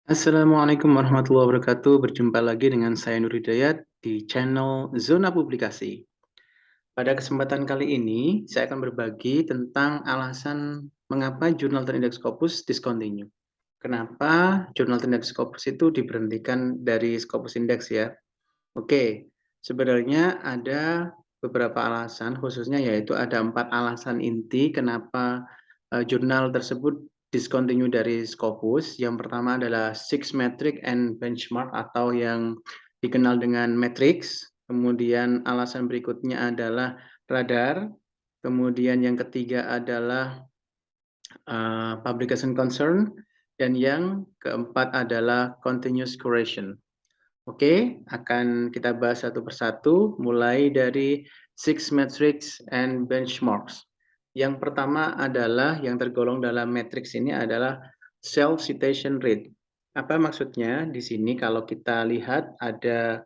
Assalamualaikum warahmatullahi wabarakatuh. Berjumpa lagi dengan saya Nur Hidayat di channel Zona Publikasi. Pada kesempatan kali ini, saya akan berbagi tentang alasan mengapa jurnal terindeks Scopus discontinue. Kenapa jurnal terindeks Scopus itu diberhentikan dari Scopus Index ya? Oke, sebenarnya ada beberapa alasan, khususnya yaitu ada 4 alasan inti kenapa jurnal tersebut discontinue dari Scopus. Yang pertama adalah Six Metric and Benchmark atau yang dikenal dengan Matrix. Kemudian alasan berikutnya adalah radar. Kemudian yang ketiga adalah publication concern. Dan yang keempat adalah continuous curation. Oke, akan kita bahas satu persatu, mulai dari six metrics and benchmarks. Yang pertama adalah yang tergolong dalam matrix ini adalah self citation rate. Apa maksudnya? Di sini kalau kita lihat ada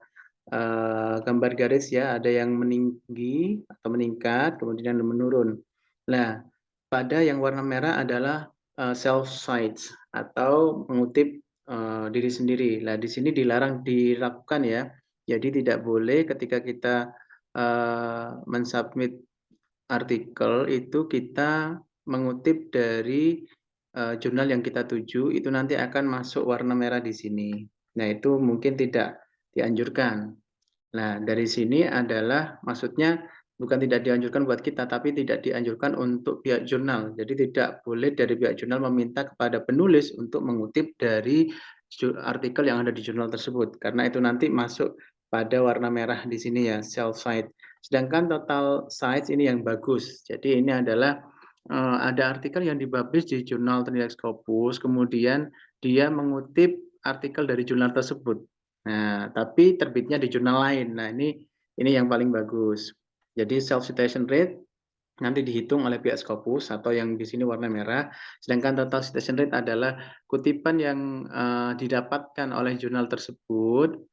gambar garis ya, ada yang meninggi atau meningkat, kemudian menurun. Nah, pada yang warna merah adalah self cites atau mengutip diri sendiri. Nah, di sini dilarang dilakukan ya. Jadi tidak boleh ketika kita mensubmit artikel itu kita mengutip dari jurnal yang kita tuju, itu nanti akan masuk warna merah di sini. Nah, itu mungkin tidak dianjurkan. Nah, dari sini adalah maksudnya bukan tidak dianjurkan buat kita, tapi tidak dianjurkan untuk pihak jurnal. Jadi tidak boleh dari pihak jurnal meminta kepada penulis untuk mengutip dari artikel yang ada di jurnal tersebut, karena itu nanti masuk pada warna merah di sini ya, self cite. Sedangkan total sites ini yang bagus. Jadi ini adalah ada artikel yang dipublish di jurnal Trinidad Scopus, kemudian dia mengutip artikel dari jurnal tersebut. Nah, tapi terbitnya di jurnal lain. Nah, ini yang paling bagus. Jadi self citation rate nanti dihitung oleh pihak Scopus atau yang di sini warna merah, sedangkan total citation rate adalah kutipan yang didapatkan oleh jurnal tersebut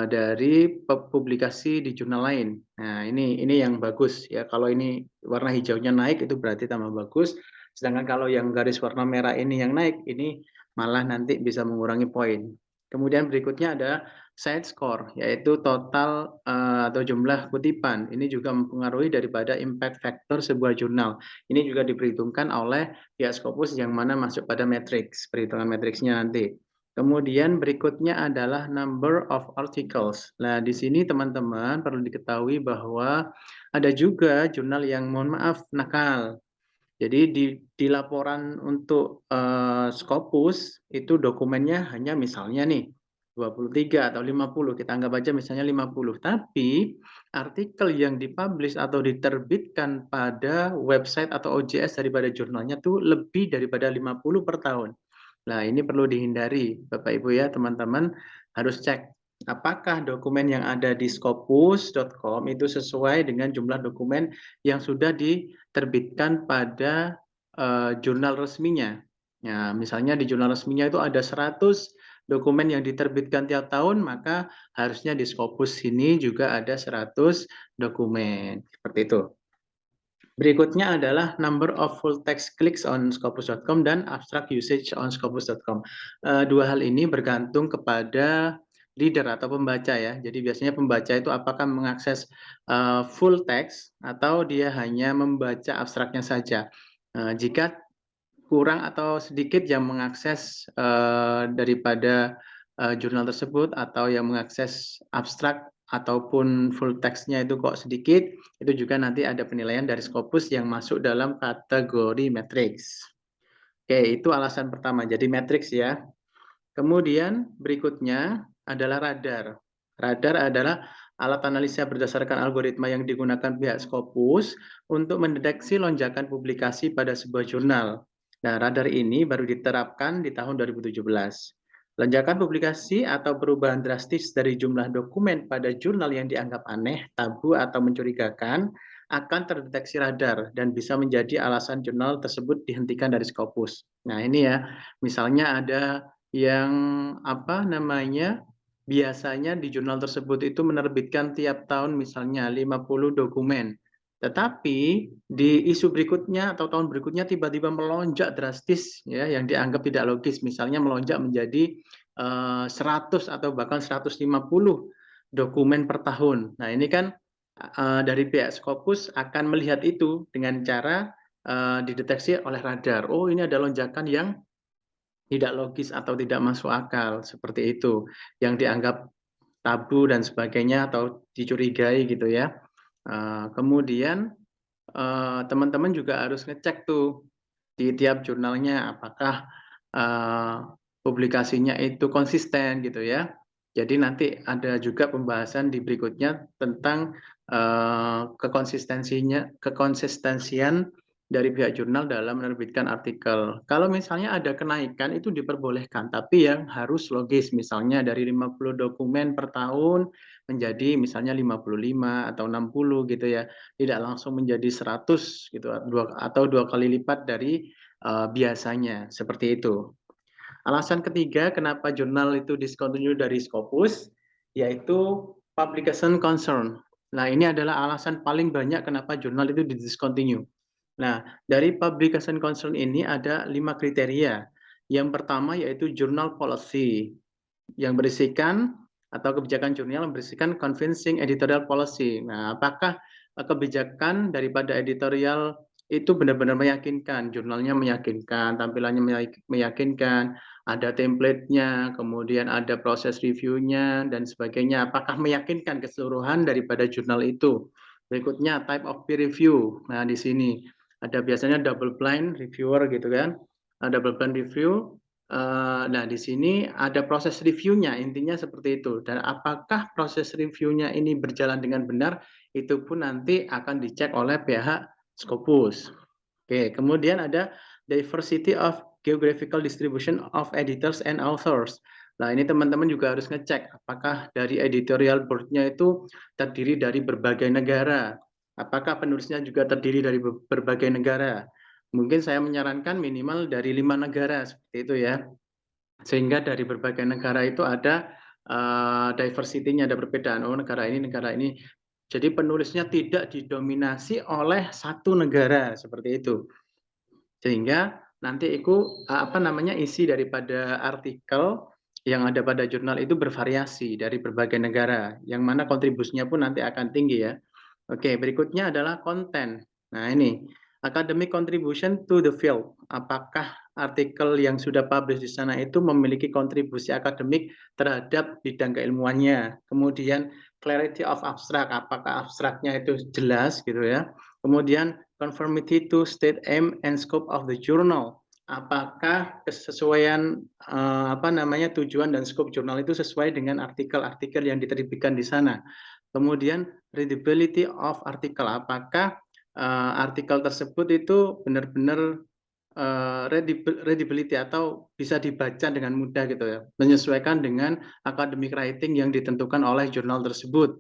dari publikasi di jurnal lain. Nah, ini yang bagus ya. Kalau ini warna hijaunya naik itu berarti tambah bagus. Sedangkan kalau yang garis warna merah ini yang naik, ini malah nanti bisa mengurangi poin. Kemudian berikutnya ada site score, yaitu total atau jumlah kutipan. Ini juga mempengaruhi daripada impact factor sebuah jurnal. Ini juga diperhitungkan oleh pihak Scopus yang mana masuk pada matrix, perhitungan matriksnya nanti. Kemudian berikutnya adalah number of articles. Nah, di sini teman-teman perlu diketahui bahwa ada juga jurnal yang mohon maaf nakal. Jadi di laporan untuk Scopus itu dokumennya hanya misalnya nih 23 atau 50, kita anggap aja misalnya 50. Tapi artikel yang dipublish atau diterbitkan pada website atau OJS daripada jurnalnya tuh lebih daripada 50 per tahun. Nah, ini perlu dihindari, Bapak Ibu ya, teman-teman harus cek apakah dokumen yang ada di scopus.com itu sesuai dengan jumlah dokumen yang sudah diterbitkan pada jurnal resminya. Ya, misalnya di jurnal resminya itu ada 100 dokumen yang diterbitkan tiap tahun, maka harusnya di Scopus ini juga ada 100 dokumen. Seperti itu. Berikutnya adalah number of full text clicks on Scopus.com dan abstract usage on Scopus.com. Dua hal ini bergantung kepada reader atau pembaca ya. Jadi biasanya pembaca itu apakah mengakses full text atau dia hanya membaca abstraknya saja. Jika kurang atau sedikit yang mengakses daripada jurnal tersebut atau yang mengakses abstrak ataupun full text-nya itu kok sedikit, itu juga nanti ada penilaian dari Scopus yang masuk dalam kategori matrix. Oke, itu alasan pertama. Jadi matrix ya. Kemudian berikutnya adalah radar. Radar adalah alat analisa berdasarkan algoritma yang digunakan pihak Scopus untuk mendeteksi lonjakan publikasi pada sebuah jurnal. Nah, radar ini baru diterapkan di tahun 2017. Lonjakan publikasi atau perubahan drastis dari jumlah dokumen pada jurnal yang dianggap aneh, tabu, atau mencurigakan akan terdeteksi radar dan bisa menjadi alasan jurnal tersebut dihentikan dari Scopus. Nah, ini ya, misalnya ada yang apa namanya, biasanya di jurnal tersebut itu menerbitkan tiap tahun misalnya 50 dokumen. Tetapi di isu berikutnya atau tahun berikutnya tiba-tiba melonjak drastis ya yang dianggap tidak logis, misalnya melonjak menjadi 100 atau bahkan 150 dokumen per tahun. Nah, ini kan dari pihak Scopus akan melihat itu dengan cara dideteksi oleh radar. Oh, ini ada lonjakan yang tidak logis atau tidak masuk akal, seperti itu, yang dianggap tabu dan sebagainya atau dicurigai gitu ya. Kemudian teman-teman juga harus ngecek tuh di tiap jurnalnya apakah publikasinya itu konsisten gitu ya. Jadi nanti ada juga pembahasan di berikutnya tentang kekonsistensian dari pihak jurnal dalam menerbitkan artikel. Kalau misalnya ada kenaikan itu diperbolehkan, tapi yang harus logis. Misalnya dari 50 dokumen per tahun menjadi misalnya 55 atau 60 gitu ya. Tidak langsung menjadi 100 gitu atau dua kali lipat dari biasanya, seperti itu. Alasan ketiga kenapa jurnal itu discontinue dari Scopus, yaitu publication concern. Nah, ini adalah alasan paling banyak kenapa jurnal itu discontinue. Nah, dari publication concern ini ada 5 kriteria. Yang pertama yaitu journal policy, yang berisikan atau kebijakan jurnal yang berisikan convincing editorial policy. Nah, apakah kebijakan daripada editorial itu benar-benar meyakinkan, jurnalnya meyakinkan, tampilannya meyakinkan, ada template-nya, kemudian ada proses review-nya, dan sebagainya. Apakah meyakinkan keseluruhan daripada jurnal itu? Berikutnya, type of peer review. Nah, di sini ada biasanya double blind reviewer gitu kan. Double blind review. Nah, di sini ada proses reviewnya, intinya seperti itu. Dan apakah proses reviewnya ini berjalan dengan benar, itu pun nanti akan dicek oleh pihak Scopus. Oke, kemudian ada diversity of geographical distribution of editors and authors. Nah, ini teman-teman juga harus ngecek apakah dari editorial board-nya itu terdiri dari berbagai negara. Apakah penulisnya juga terdiri dari berbagai negara. Mungkin saya menyarankan minimal dari 5 negara seperti itu ya. Sehingga dari berbagai negara itu ada diversity-nya, ada perbedaan. Oh, negara ini, negara ini. Jadi penulisnya tidak didominasi oleh satu negara seperti itu. Sehingga nanti itu apa namanya isi daripada artikel yang ada pada jurnal itu bervariasi dari berbagai negara, yang mana kontribusinya pun nanti akan tinggi ya. Oke, berikutnya adalah konten. Nah, ini academic contribution to the field. Apakah artikel yang sudah publish di sana itu memiliki kontribusi akademik terhadap bidang keilmuannya. Kemudian clarity of abstract, apakah abstraknya itu jelas gitu ya. Kemudian conformity to state aim and scope of the journal. Apakah kesesuaian apa namanya tujuan dan skop jurnal itu sesuai dengan artikel-artikel yang diterbitkan di sana. Kemudian readability of artikel, apakah artikel tersebut itu benar-benar readability atau bisa dibaca dengan mudah gitu ya, menyesuaikan dengan academic writing yang ditentukan oleh jurnal tersebut.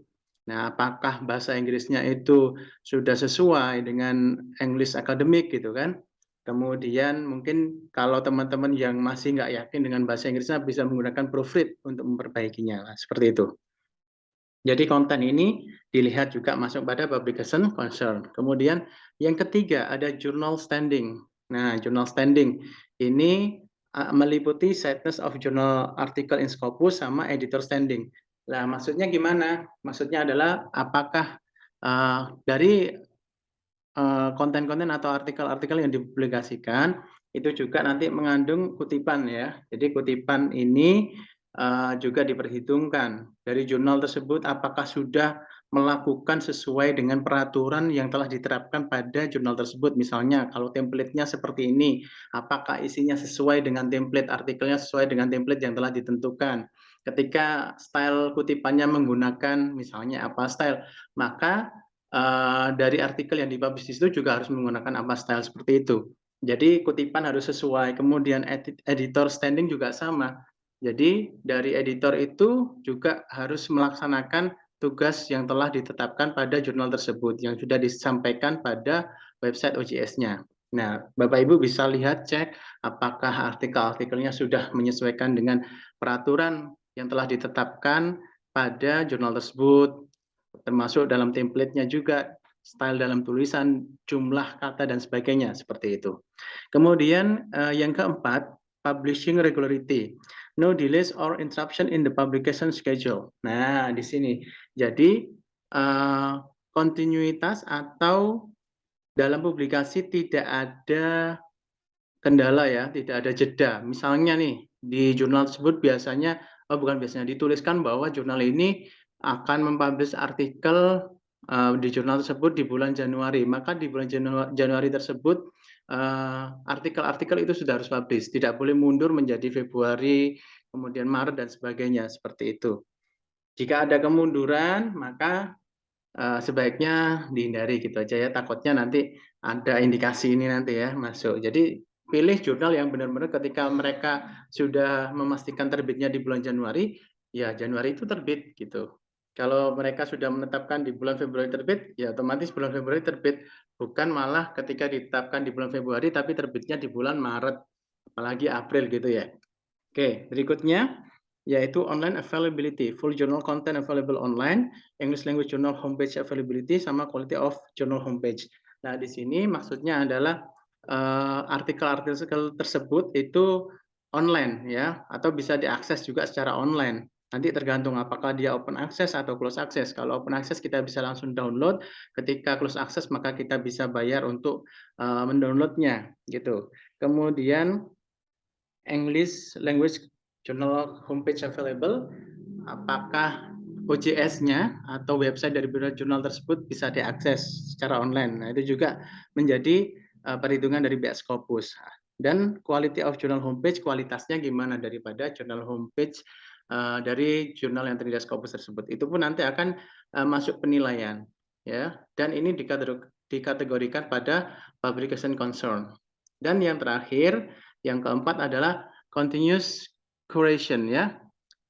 Nah, apakah bahasa Inggrisnya itu sudah sesuai dengan English academic gitu kan? Kemudian mungkin kalau teman-teman yang masih nggak yakin dengan bahasa Inggrisnya bisa menggunakan proofread untuk memperbaikinya, seperti itu. Jadi konten ini dilihat juga masuk pada publication concern. Kemudian yang ketiga ada journal standing. Nah, journal standing ini meliputi sightness of journal article in Scopus sama editor standing. Nah, maksudnya gimana? Maksudnya adalah apakah dari konten-konten atau artikel-artikel yang dipublikasikan itu juga nanti mengandung kutipan ya. Jadi kutipan ini juga diperhitungkan dari jurnal tersebut apakah sudah melakukan sesuai dengan peraturan yang telah diterapkan pada jurnal tersebut. Misalnya kalau template-nya seperti ini, apakah isinya sesuai dengan template, artikelnya sesuai dengan template yang telah ditentukan. Ketika style kutipannya menggunakan misalnya apa style, maka dari artikel yang dipublish di situ juga harus menggunakan apa style seperti itu. Jadi kutipan harus sesuai. Kemudian editor standing juga sama. Jadi dari editor itu juga harus melaksanakan tugas yang telah ditetapkan pada jurnal tersebut yang sudah disampaikan pada website OJS-nya. Nah, Bapak Ibu bisa lihat cek apakah artikel-artikelnya sudah menyesuaikan dengan peraturan yang telah ditetapkan pada jurnal tersebut, termasuk dalam template-nya juga style dalam tulisan, jumlah kata dan sebagainya, seperti itu. Kemudian yang keempat, publishing regularity. No delays or interruption in the publication schedule. Nah, di sini. Jadi kontinuitas atau dalam publikasi tidak ada kendala ya, tidak ada jeda. Misalnya nih, di jurnal tersebut biasanya, bukan biasanya, dituliskan bahwa jurnal ini akan mempublish artikel di jurnal tersebut di bulan Januari. Maka di bulan Januari tersebut artikel-artikel itu sudah harus publish. Tidak boleh mundur menjadi Februari, kemudian Maret dan sebagainya, seperti itu. Jika ada kemunduran, maka sebaiknya dihindari gitu aja ya, takutnya nanti ada indikasi ini nanti ya masuk. Jadi pilih jurnal yang benar-benar ketika mereka sudah memastikan terbitnya di bulan Januari, ya Januari itu terbit gitu. Kalau mereka sudah menetapkan di bulan Februari terbit, ya otomatis bulan Februari terbit. Bukan malah ketika ditetapkan di bulan Februari tapi terbitnya di bulan Maret, apalagi April gitu ya. Oke, berikutnya yaitu online availability, full journal content available online, English language journal homepage availability, sama quality of journal homepage. Nah, di sini maksudnya adalah artikel-artikel tersebut itu online ya, atau bisa diakses juga secara online. Nanti tergantung apakah dia open access atau close access. Kalau open access kita bisa langsung download, ketika close access maka kita bisa bayar untuk mendownloadnya gitu. Kemudian English Language Journal homepage available, apakah OJS-nya atau website dari jurnal tersebut bisa diakses secara online. Nah, itu juga menjadi perhitungan dari pihak Scopus. Dan quality of journal homepage, kualitasnya gimana daripada jurnal homepage dari jurnal yang terdiri Scopus tersebut. Itu pun nanti akan masuk penilaian, ya. Dan ini dikategorikan pada publication concern. Dan yang terakhir, yang keempat adalah continuous curation ya.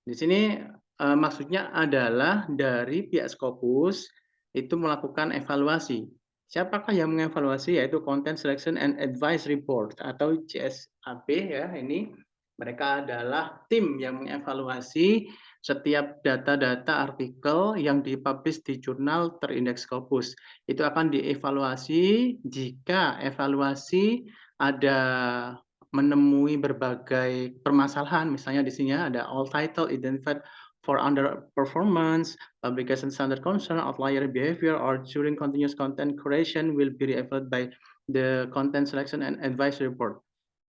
Di sini maksudnya adalah dari pihak Scopus itu melakukan evaluasi. Siapakah yang mengevaluasi? Yaitu Content Selection and Advice Report atau CSAP ya. Ini mereka adalah tim yang mengevaluasi setiap data-data artikel yang dipublish di jurnal terindeks Scopus. Itu akan dievaluasi jika evaluasi ada menemui berbagai permasalahan, misalnya di sini ada all title identified for underperformance, publication standard concern, outlier behavior, or during continuous content creation will be reviewed by the content selection and advice report.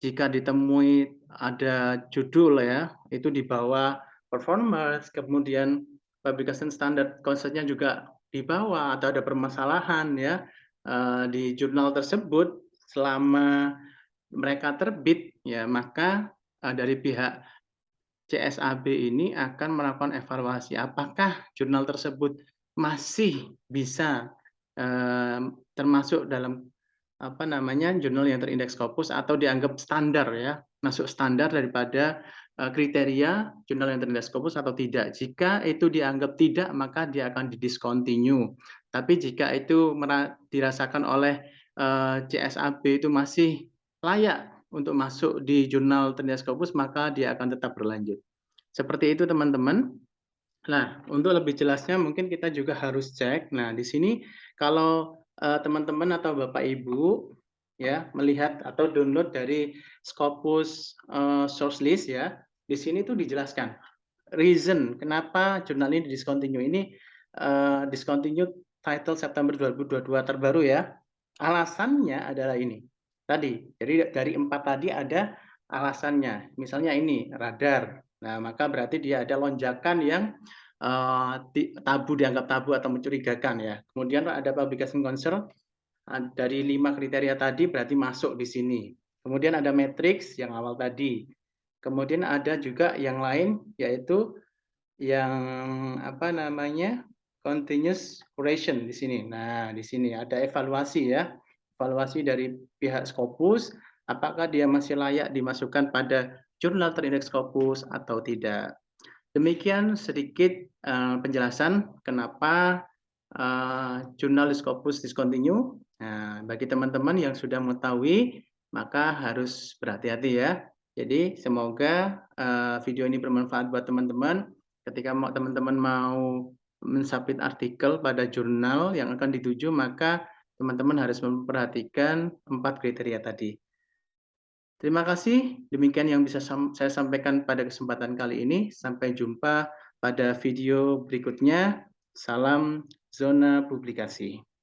Jika ditemui ada judul ya, itu di bawah performance, kemudian publication standard concern-nya juga di bawah atau ada permasalahan ya di jurnal tersebut selama mereka terbit, ya maka dari pihak CSAB ini akan melakukan evaluasi apakah jurnal tersebut masih bisa termasuk dalam apa namanya jurnal yang terindeks Scopus atau dianggap standar ya, masuk standar daripada kriteria jurnal yang terindeks Scopus atau tidak. Jika itu dianggap tidak, maka dia akan didiscontinue. Tapi jika itu dirasakan oleh CSAB itu masih layak untuk masuk di jurnal terindeks Scopus, maka dia akan tetap berlanjut. Seperti itu teman-teman. Nah, untuk lebih jelasnya mungkin kita juga harus cek. Nah, di sini kalau teman-teman atau Bapak Ibu ya melihat atau download dari Scopus source list ya, di sini tuh dijelaskan reason kenapa jurnal ini discontinue. Ini discontinue title September 2022 terbaru ya. Alasannya adalah ini. Tadi, jadi dari 4 tadi ada alasannya. Misalnya ini radar. Nah, maka berarti dia ada lonjakan yang dianggap tabu atau mencurigakan ya. Kemudian ada publication concern dari 5 kriteria tadi berarti masuk di sini. Kemudian ada matrix yang awal tadi. Kemudian ada juga yang lain yaitu yang apa namanya continuous curation di sini. Nah, di sini ada evaluasi ya. Evaluasi dari pihak Scopus apakah dia masih layak dimasukkan pada jurnal terindeks Scopus atau tidak. Demikian sedikit penjelasan kenapa jurnal Scopus discontinue. Nah, bagi teman-teman yang sudah mengetahui, maka harus berhati-hati ya. Jadi semoga video ini bermanfaat buat teman-teman. Ketika teman-teman mau men-submit artikel pada jurnal yang akan dituju, maka teman-teman harus memperhatikan 4 kriteria tadi. Terima kasih, demikian yang bisa saya sampaikan pada kesempatan kali ini. Sampai jumpa pada video berikutnya. Salam Zona Publikasi.